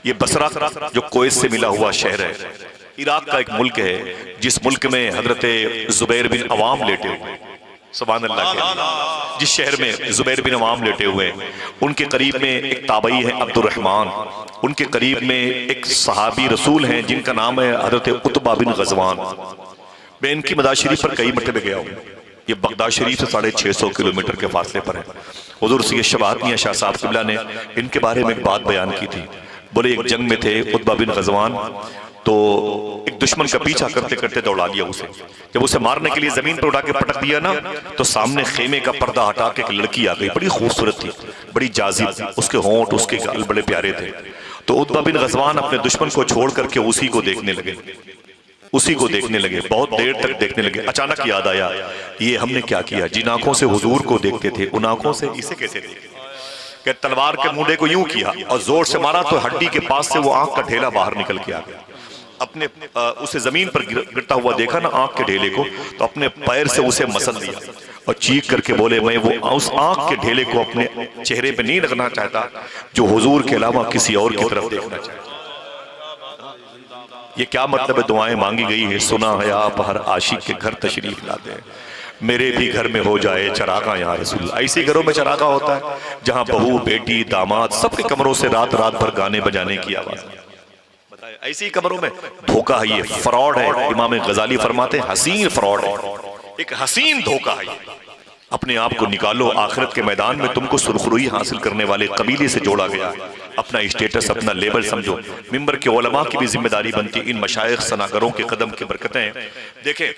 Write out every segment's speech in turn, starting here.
ये बसरा जो कोयत से मिला हुआ शहर है, इराक का एक मुल्क है जिस मुल्क में हजरत जुबैर बिन अवाम लेटे हुए, सुभान अल्लाह के, जिस शहर में जुबैर बिन अवाम लेटे हुए हैं, उनके करीब में एक ताबई है अब्दुर्रहमान, उनके करीब में एक सहाबी रसूल हैं जिनका नाम है हजरत उतबा बिन गजवान। मैं इनकी मज़ार शरीफ पर कई मरतबे गया हूँ। ये बगदाद शरीफ से 650 किलोमीटर के फासले पर है। हुजूर सैयद शबात मियां शाह साहब क़िबला ने इनके बारे में एक बात बयान की थी। बोले एक जंग में थे उतबा बिन गजवान, तो एक दुश्मन का पीछा करते करते दौड़ा लिया उसे। जब उसे मारने के लिए जमीन पर उठा के पटक दिया ना, तो सामने खेमे का पर्दा हटा के एक लड़की आ गई, बड़ी खूबसूरत थी, बड़ी जाजिब थी, उसके होंठ उसके गाल बड़े प्यारे थे। तो उतबा बिन गजवान अपने दुश्मन को छोड़ करके उसी को देखने लगे, उसी को देखने लगे, बहुत देर तक देखने लगे। अचानक याद आया, ये हमने क्या किया, जिन आंखों से हुजूर को देखते थे उन आंखों से इसे कैसे देखे। कि तलवार के मुंडे को यूं किया और जोर से मारा तो हड्डी के पास से वो आंख का ढेला बाहर निकल के आ गया। अपने उसे जमीन पर गिरता हुआ देखा ना आंख के ढेले को, तो अपने पैर से उसे मसल दिया और चीख करके बोले, मैं वो उस आंख के ढेले को अपने चेहरे पे नहीं रखना चाहता जो हुजूर के अलावा किसी और की तरफ देखना चाहता। ये क्या मतलब है, दुआएं मांगी गई है, सुना है आप हर आशिक के घर तशरीफ लाते हैं, मेरे भी घर में हो जाए चरागा या रसूल। ऐसे घरों में चरागा होता है जहां बहू बेटी दामाद सबके कमरों से रात रात भर गाने बजाने की आवाज। ऐसे ही कमरों में धोखा है, ये फ्रॉड है। इमाम गजाली फरमाते हैं हसीन फ्रॉड है, एक हसीन धोखा है। अपने आप को निकालो, आखिरत के मैदान में तुमको सुरखरुई हासिल करने वाले कबीले से जोड़ा गया। अपना स्टेटस, अपना लेबल समझो। मिंबर के उलमा की भी जिम्मेदारी बनती, इन मशाइख सनागरों के कदम की बरकतें देखें।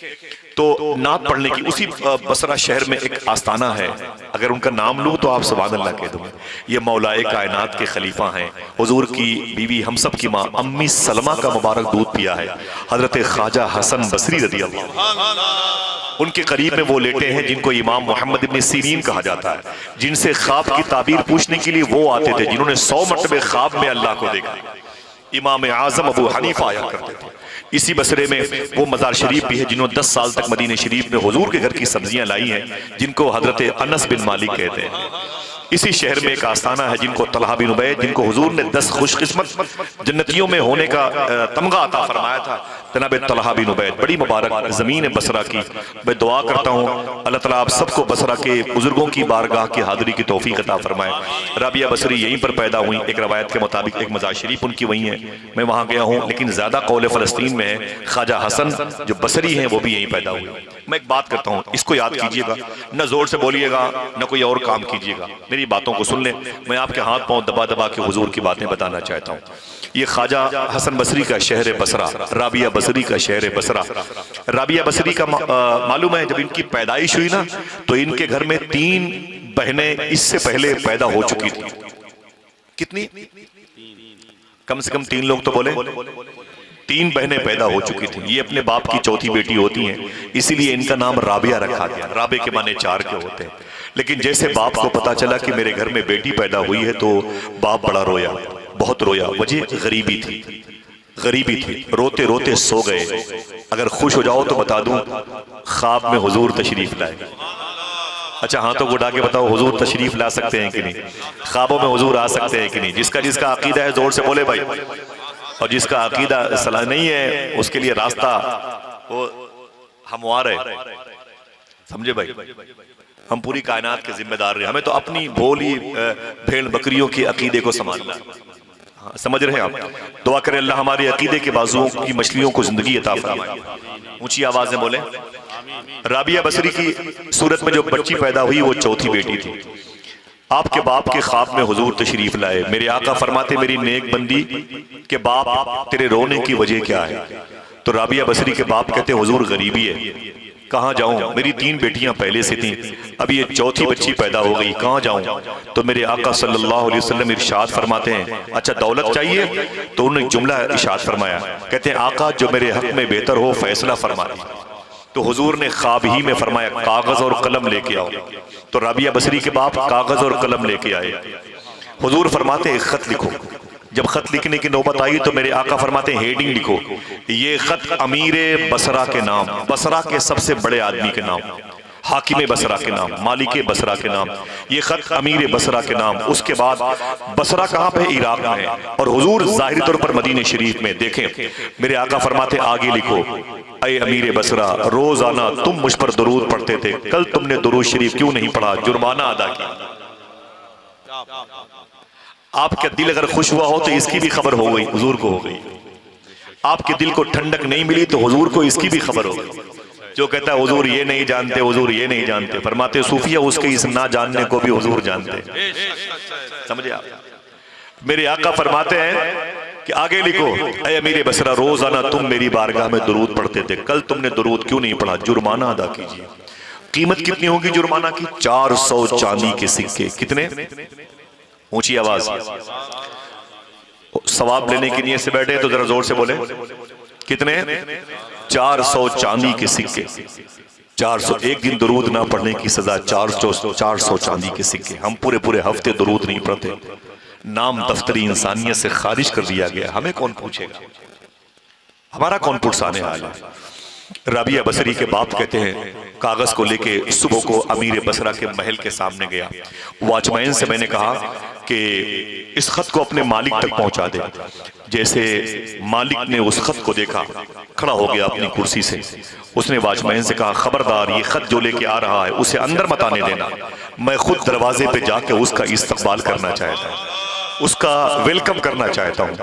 तो नात पढ़ने की उसी बसरा शहर में एक आस्थाना है, अगर उनका नाम लूं तो आप सुभान अल्लाह कह दो। ये मौलाए कायनात के खलीफा हैं, हुजूर की बीवी हम सब की माँ अम्मी सलमा का मुबारक दूध पिया है हजरत ख्वाजा हसन बसरी रज़ी अल्लाह। उनके करीब में वो लेटे हैं जिनको इमाम मोहम्मद इब्न सीरीन कहा जाता है, जिनसे ख्वाब की ताबीर पूछने के लिए वो आते थे, जिन्होंने 100 मरतबे ख्वाब में अल्लाह को देखा। इमाम आजम अबू हनीफा आया करते थे। इसी बसरे में वो मज़ार शरीफ भी है जिन्होंने 10 साल तक मदीने शरीफ में हुजूर के घर की सब्जियां लाई हैं, जिनको हजरत अनस बिन मालिक कहते हैं। इसी शहर में एक आस्थाना है जिनको तलहा बिन उबैद, जिनको हुजूर ने 10 खुशकिस्मत जन्नतियों में होने का तमगा अता फरमाया था, जनाब तलहा बिन उबैद। बड़ी मुबारक ज़मीन है बसरा की। मैं दुआ करता हूँ अल्लाह ताला आप सबको बसरा के बुजुर्गों की बारगाह की हाजिरी की तौफीक अता फरमाए। राबिया बसरी यहीं पर पैदा हुई, एक रवायत के मुताबिक एक मज़ार शरीफ उनकी वहीं है, मैं वहाँ गया हूँ, लेकिन ज़्यादा कौल फ़लस्तीन में है। ख्वाजा हसन जो बसरी हैं वो भी यहीं पैदा हुए। मैं एक बात करता हूँ, इसको याद कीजिएगा, न जोर से बोलिएगा न कोई और काम कीजिएगा, मेरी बातों को सुन लें। मैं आपके हाथ पांव दबा दबा के हुजूर की बातें बताना चाहता हूँ। ये ख्वाजा हसन बसरी का शहर है बसरा, राबिया बसरी का शहर है बसरा। राबिया बसरी का मालूम है, जब इनकी पैदाइश हुई ना, तो इनके घर में 3 बहनें इससे पहले पैदा हो चुकी थी। कितनी? कम से कम 3 लोग तो बोले। 3 बहनें पैदा हो चुकी थी। ये अपने बाप की चौथी बेटी होती हैं, इसीलिए इनका नाम राबिया रखा गया। राबे के माने 4 के होते हैं। लेकिन जैसे बाप को पता चला कि मेरे घर में बेटी पैदा हुई है, तो बाप बड़ा रोया, बहुत रोया। वजह गरीबी थी, गरीबी थी। रोते रोते सो गए। अगर खुश हो जाओ तो बता दूं, ख्वाब में हुजूर तशरीफ लाए। अच्छा हाँ, तो उठा के बताओ, हुजूर तशरीफ ला सकते हैं कि नहीं? ख्वाबों में हुजूर आ सकते हैं कि नहीं? जिसका जिसका अकीदा है जोर से बोले भाई, और जिसका अकीदा सलाह नहीं है उसके लिए रास्ता वो हमवार है। समझे भाई? हम पूरी कायनात के जिम्मेदार रहे, हमें तो अपनी भोली भेड़ बकरियों के अकीदे को संभालना। हाँ, समझ रहे हैं आप? दुआ करें अल्लाह हमारे अकीदे के बाजुओं की मछलियों को जिंदगी अता फरमाए। ऊंची आवाज में बोले। राबिया बसरी की सूरत में जो बच्ची पैदा हुई वो चौथी बेटी थी। आपके बाप के ख्वाब में हुजूर तशरीफ लाए। मेरे आका फरमाते, मेरी नेक बंदी के बाप तेरे रोने की वजह क्या है? तो राबिया बसरी के बाप कहते हुजूर गरीबी है। कहाँ जाऊं? मेरी 3 बेटियां पहले से थीं, अब ये चौथी बच्ची पैदा हो गई, कहाँ जाऊं? तो मेरे आका सल्लल्लाहु अलैहि वसल्लम इरशाद फरमाते हैं, अच्छा दौलत चाहिए? तो उन्होंने जुमला इरशाद फरमाया, कहते हैं आका जो मेरे हक में बेहतर हो फैसला फरमा दी। तो हुजूर ने ख्वाब ही में फरमाया, कागज और कलम लेके आओ। तो राबिया बसरी के बाप कागज और कलम लेके आए। हुजूर फरमाते एक खत लिखो। जब खत लिखने की नौबत आई तो मेरे आका फरमाते हैं हेडिंग लिखो, ये खत अमीर बसरा के नाम, बसरा के सबसे बड़े आदमी के नाम। हाकिम बसरा के नाम, मालिक बसरा के नाम, ये खत अमीर बसरा के नाम। उसके बाद बसरा कहाँ पे? इराक में है। और हुजूर जाहिरी तौर पर मदीने शरीफ में। देखें मेरे आका फरमाते आगे लिखो, अय अमीर बसरा, रोजाना तुम मुझ पर दुरूद पढ़ते थे, कल तुमने दुरूद शरीफ क्यों नहीं पढ़ा? जुर्माना अदा किया। आपका दिल अगर खुश हुआ हो तो इसकी भी खबर हो गई, हुजूर को हो गई। आपके दिल को ठंडक नहीं मिली तो हुजूर को इसकी भी खबर हो गई। जो कहता है हुजूर ये नहीं जानते, हुजूर ये नहीं जानते, फरमाते सूफिया उसके इस ना जानने को भी हुजूर जानते। समझे आप? मेरे आका फरमाते हैं कि आगे लिखो, ऐ अमीर बसरा, रोजाना तुम मेरी बारगाह में दुरूद पढ़ते थे, कल तुमने दुरूद क्यों नहीं पढ़ा? जुर्माना अदा कीजिए। कीमत कितनी होगी जुर्माना की? 400 चांदी के सिक्के। कितने? ऊंची आवाज, सवाब लेने की नीयत से बैठे तो जरा जोर से बोले। कितने? 400 चांदी के सिक्के। 400। एक दिन दुरूद ना पढ़ने की सजा 400 चांदी के सिक्के। हम पूरे पूरे हफ्ते दुरूद नहीं पढ़ते, नाम दफ्तरी इंसानियत से खारिज कर दिया गया। हमें कौन पूछेगा? हमारा कौन पुरसाने हाल है? राबिया बसरी के बाप कहते हैं कागज को लेके सुबह को अमीर बसरा के महल के सामने गया। वॉचमैन से मैंने कहा कि इस खत को अपने मालिक तक पहुंचा दे। जैसे मालिक ने उस खत को देखा, खड़ा हो गया अपनी कुर्सी से। उसने वॉचमैन से कहा, खबरदार ये खत जो लेके आ रहा है उसे अंदर मत आने देना। मैं खुद दरवाजे पे जाके उसका इस्तकबाल करना चाहता हूँ, उसका वेलकम करना चाहता हूँ।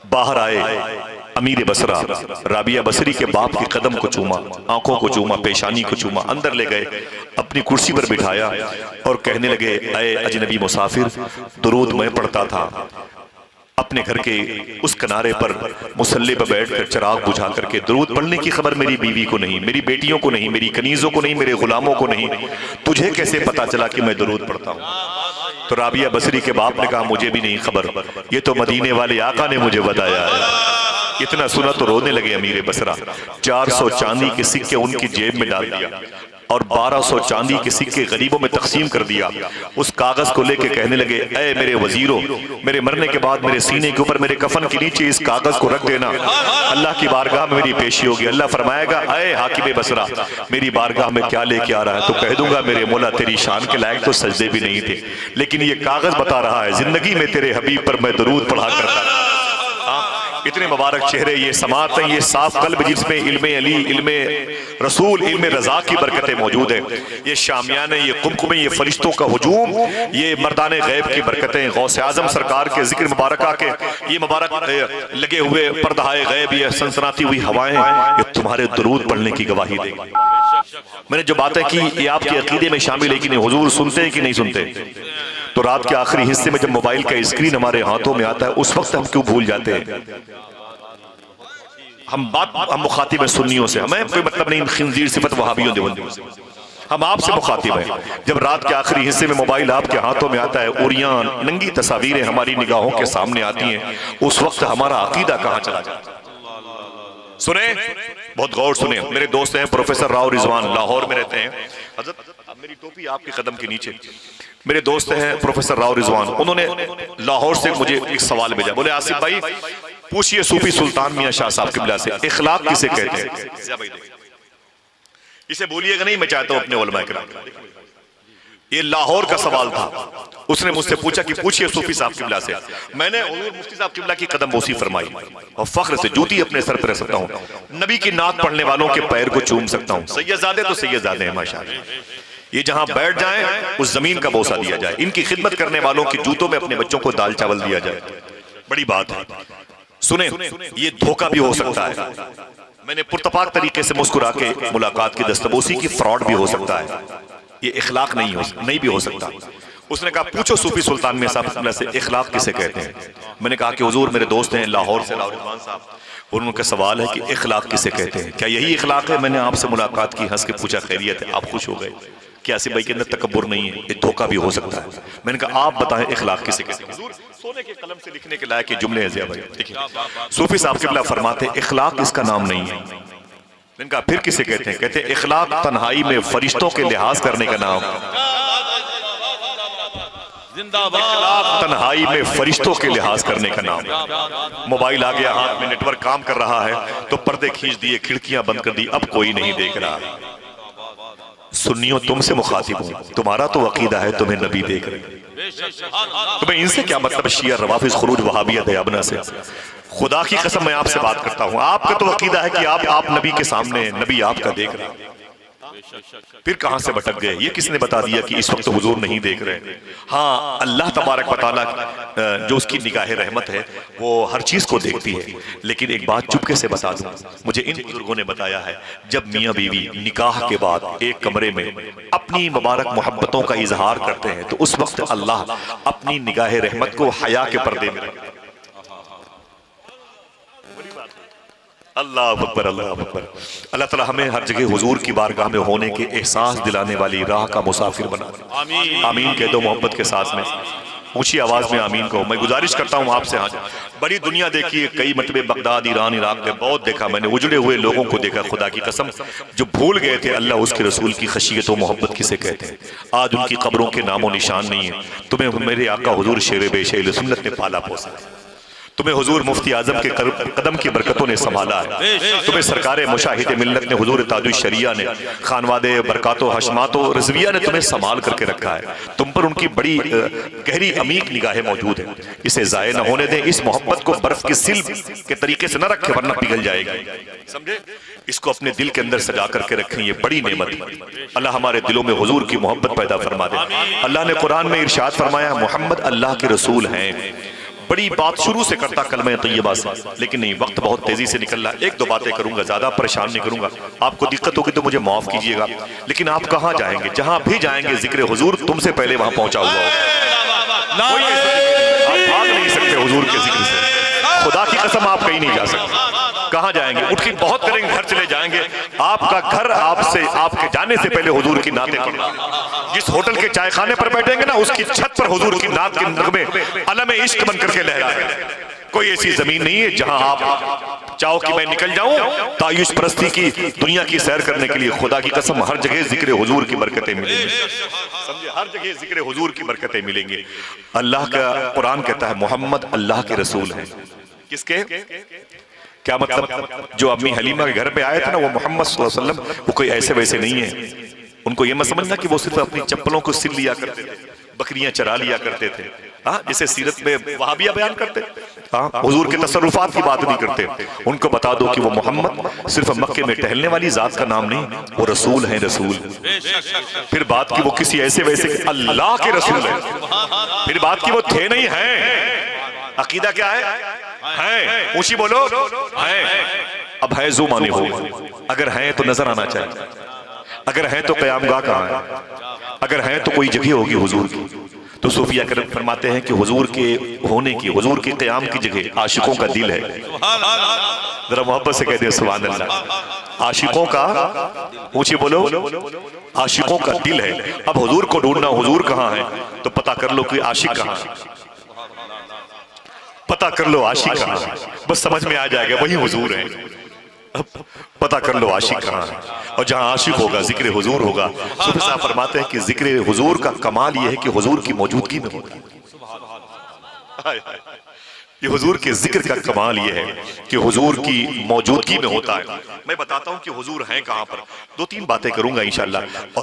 बाहर आए अमीर बसरा, राबिया बसरी के बाप के कदम को चूमा, आंखों को चूमा, पेशानी को चूमा, अंदर ले गए, अपनी कुर्सी पर बिठाया और कहने लगे, अय अजनबी मुसाफिर, दुरूद मैं पढ़ता था अपने घर के उस किनारे पर मुसल्ले पर बैठकर चराग बुझा करके। दुरूद पढ़ने की खबर मेरी बीवी को नहीं, मेरी बेटियों को नहीं, मेरी कनीजों को नहीं, मेरे गुलामों को नहीं। तुझे कैसे पता चला कि मैं दुरूद पढ़ता हूँ? तो राबिया बसरी के बाप ने कहा, मुझे भी नहीं खबर, ये तो मदीने वाले आका ने मुझे बताया है। इतना सुना तो रोने लगे अमीर बसरा। 400 चांदी के सिक्के उनकी जेब में डाल दिया और 1200 चांदी के सिक्के गरीबों में तकसीम कर दिया। उस कागज को लेके कहने लगे, ऐ मेरे वजीरों, मेरे मरने के बाद मेरे सीने के ऊपर, मेरे कफन के नीचे इस कागज को रख देना। अल्लाह की बारगाह में मेरी पेशी होगी। अल्लाह फरमाएगा, ऐ हाकिम बसरा, मेरी बारगाह में क्या लेके आ रहा है? तो कह दूंगा, मेरे मौला तेरी शान के लायक तो सजदे भी नहीं थे, लेकिन ये कागज बता रहा है जिंदगी में तेरे हबीब पर मैं दुरूद पढ़ा करता था। इतने मुबारक चेहरे, ये समात है, ये साफ कल्ब जिसमें इल्मे अली, इल्मे रसूल, इल्मे रजा की बरकतें मौजूद है। ये शामियाने, ये कुमकुमे, ये फरिश्तों का हुजूम, ये मर्दाने गैब की बरकतें, गौसे आजम सरकार के जिक्र मुबारक के ये मुबारक लगे हुए पर्दाए गैब, ये सनसनाती हुई हवाएं, ये तुम्हारे दुरूद पढ़ने की गवाही देगी। मैंने जो बातें की ये आपके अकीदे में शामिल है कि नहीं? हुजूर सुनते हैं कि नहीं सुनते? तो रात के आखिरी हिस्से में जब मोबाइल का स्क्रीन हमारे हाथों में आता है, उस वक्त हम क्यों भूल जाते हैं? हम मुखातिब हैं सुन्नियों से, हमें कोई मतलब नहीं खिंजीर सिफत वहाबियों देवंदियों से। हम आपसे मुखातिब हैं। जब रात के आखिरी हिस्से में मोबाइल आपके हाथों में आता है, उरियान नंगी तस्वीरें हमारी निगाहों के सामने आती हैं, उस वक्त हमारा अकीदा कहाँ चला जाता है? सुने, बहुत गौर सुने। मेरे दोस्त हैं प्रोफेसर राव रिजवान, लाहौर में रहते हैं। हजरत मेरी टोपी आपके कदम के नीचे। मेरे दोस्त हैं प्रोफेसर राव रिजवान, उन्होंने लाहौर से मुझे एक सवाल भेजा। बोले, आसिफ भाई पूछिए सूफी सुल्तान मियां शाह साहब किबला से, इखलाक किसे कहते हैं? इसे बोलिएगा नहीं, मैं चाहता हूं अपने उलमा किराम। ये लाहौर का सवाल था। उसने मुझसे पूछा कि पूछिए सूफी साहब किबला से। मैंने हुजूर मुफ्ती साहब किबला की कदम बोसी फरमाई और फख्र से जूती अपने सर पर रख सकता हूं। नबी की नात पढ़ने वालों के पैर को चूम सकता हूं। सैयदजादे तो सैयदजादे हैं माशाअल्लाह, ये जहां बैठ जाएं उस जमीन का बोसा दिया जाए। इनकी खिदमत करने वालों के जूतों में अपने बच्चों को दाल चावल दिया जाए। बड़ी बात है। सुने, ये धोखा भी हो सकता है। मैंने पुरतपाक तरीके से मुस्कुरा के मुलाकात की दस्तबोसी की, फ्रॉड भी हो सकता है। ये इखलाक नहीं भी हो सकता। उसने कहा, पूछो सूफी सुल्तान में साहब से इखलाक किसे कहते हैं? मैंने कहा कि हुजूर मेरे दोस्त हैं लाहौर से राव रिजवान साहब, और उनका सवाल है कि इखलाक किसे कहते हैं? क्या यही इखलाक है? मैंने आपसे मुलाकात की, हंस के पूछा खैरियत है? आप खुश हो गए कि आसिफ भाई के अंदर तकब्बुर नहीं है, ये धोखा भी हो सकता है। मैंने कहा आप बताएं इखलाक किसे कहते हैं? हुजूर सोने के कलम से लिखने के लायक के जुमले हैं भाई। देखिए सूफी साहब किबला फरमाते हैं, इखलाक इसका नाम नहीं है। मैंने कहा फिर किसे कहते हैं? कहते हैं इखलाक तन्हाई में फरिश्तों के लिहाज करने का नाम। इखलाक तन्हाई में फरिश्तों के लिहाज करने का नाम। मोबाइल आ गया हाथ में, नेटवर्क काम कर रहा है तो पर्दे खींच दिए, खिड़कियां बंद कर दी, अब कोई नहीं देख रहा। सुन्नियों तुमसे मुखातिब हूं, तुम्हारा तो अकीदा है तुम्हें नबी देख रहे हैं, तुम्हें इनसे क्या मतलब शिया रवाफिज खुरूज वहाबिया दयाबना से। खुदा की कसम मैं आपसे बात करता हूं, आपका तो अकीदा है कि आप नबी के सामने, नबी आपका देख रहे हैं, फिर कहां से भटक गए? ये किसने बता दिया कि इस वक्त हुजूर नहीं देख रहे? हाँ, अल्लाह तबारक व तआला जो उसकी निगाह रहमत है वो हर चीज को देखती है। लेकिन एक बात चुपके से बता दूं, मुझे इन बुजुर्गों ने बताया है, जब मियां बीवी निकाह के बाद एक कमरे में अपनी मुबारक मोहब्बतों का इजहार करते हैं तो उस वक्त अल्लाह अपनी निगाह रहमत को हया के पर्दे में रखता है। अल्लाह अकबर, अल्लाह अकबर। अल्लाह ताला हमें हर जगह हुजूर की बारगाह में होने के एहसास दिलाने वाली राह का मुसाफिर बना दे। आमीन कह दो मोहब्बत के साथ में, ऊंची आवाज में आमीन कहो। मैं गुजारिश करता हूँ आपसे, आज बड़ी दुनिया देखी है, कई मरतबे बगदाद, ईरान, इराक में बहुत देखा मैंने, उजड़े हुए लोगों को देखा, खुदा की कसम, जो भूल गए थे अल्लाह उसके रसूल की खशियत व मोहब्बत किसे कहते हैं। आज उनकी कब्रों के नामो निशान नहीं है। तुम्हें मेरे आका हुजूर शेर बेशे सुन्नत ने पाला पोसा, तुम्हें हुजूर मुफ्ती आजम के कदम की बरकतों ने संभाला है, तुम्हें सरकारे मुशाहिद मिल्लत ने, हुजूर ताजुश शरिया ने, खानवादे बरकातो हशमातो रजविया ने तुम्हें संभाल करके रखा है। तुम पर उनकी बड़ी गहरी अमीक निगाहें मौजूद है। इसे जाये न होने दें। इस मोहब्बत को बर्फ की सिल के तरीके से न रखें वरना पिघल जाएगी, समझे? इसको अपने दिल के अंदर सजा करके रखें, ये बड़ी नेमत। अल्लाह हमारे दिलों में हुजूर की मोहब्बत पैदा फरमा दे। अल्लाह ने कुरान में इरशाद फरमाया, मोहम्मद अल्लाह के रसूल हैं। बड़ी बात शुरू से करता कलमा तैयबा से, लेकिन नहीं, वक्त बहुत तेजी से निकल रहा है। एक दो बातें करूंगा, ज्यादा परेशान नहीं करूंगा। आपको दिक्कत होगी तो मुझे माफ कीजिएगा, लेकिन आप कहां जाएंगे? जहां भी जाएंगे जिक्र हुजूर तुमसे पहले वहां पहुंचा हुआ होगा। आप भाग नहीं सकते हुजूर के जिक्र से, खुदा की कसम आप कहीं नहीं जा सकते। कहां जाएंगे? उठ के बहुत करेंगे, घर चले जाएंगे, आपका घर आपसे, आपके जाने से पहले हुजूर की नाते पढ़ रहा है। जिस होटल के चाय खाने पर बैठेंगे ना, उसकी छत पर हुजूर की नात के नगमे अलम इश्क बन करके लहराए। कोई ऐसी जमीन नहीं है जहां आप चाहो कि मैं निकल जाऊं तायुश परस्ती की दुनिया की सैर करने के लिए। खुदा की कसम हर जगह जिक्र हुजूर की बरकतें मिलेंगी, समझे? हर जगह जिक्र हुजूर की बरकतें मिलेंगी। अल्लाह का कुरान कहता है मोहम्मद अल्लाह के रसूल हैं। किसके? क्या मतलब? जो अम्मी हलीमा के घर पे आए थे ना, वो मोहम्मद सल्लल्लाहु अलैहि वसल्लम, वो कोई ऐसे वैसे नहीं है। उनको ये मत समझना कि वो सिर्फ अपनी चप्पलों को सिल लिया करते थे, बकरियां चरा लिया करते थे, हाँ, जैसे सीरत में वहाबिया बयान करते, हाँ, हुजूर के तसर्रुफात की बात नहीं करते। उनको बता दो कि वो मोहम्मद सिर्फ मक्के में टहलने वाली जात का नाम नहीं, वो रसूल है, रसूल। फिर बात की वो किसी ऐसे वैसे अल्लाह के रसूल है, फिर बात की वो थे नहीं है। अकीदा क्या है? ऊंची बोलो, है। अब है जो माने हो, अगर है तो नजर आना चाहिए, अगर है तो क़यामगाह कहाँ है, अगर है तो कोई जगह होगी हुजूर की। तो सूफिया करम फरमाते हैं कि हुजूर के होने की, हुजूर के क़याम की जगह आशिकों का दिल है। जरा मोहब्बत से कह दे सुभान अल्लाह। आशिकों का, ऊंची बोलो, आशिकों का दिल है। अब हुजूर को ढूंढना, हुजूर कहाँ है, तो पता कर लो कि आशिक कहाँ है, पता कर लो आशिक कहाँ है, बस समझ में आ जाएगा वही हुजूर है। अब पता कर लो आशिक कहाँ है, और जहां आशिक होगा जिक्र हुजूर होगा। सूफी साहब फरमाते हैं कि जिक्र हुजूर का कमाल यह है कि हुजूर की मौजूदगी में होता है। ये हुजूर के जिक्र का कमाल यह है कि हुजूर की मौजूदगी में होता है। मैं बताता हूं कि हुजूर हैं कहां पर, दो तीन बातें करूंगा इंशाअल्लाह।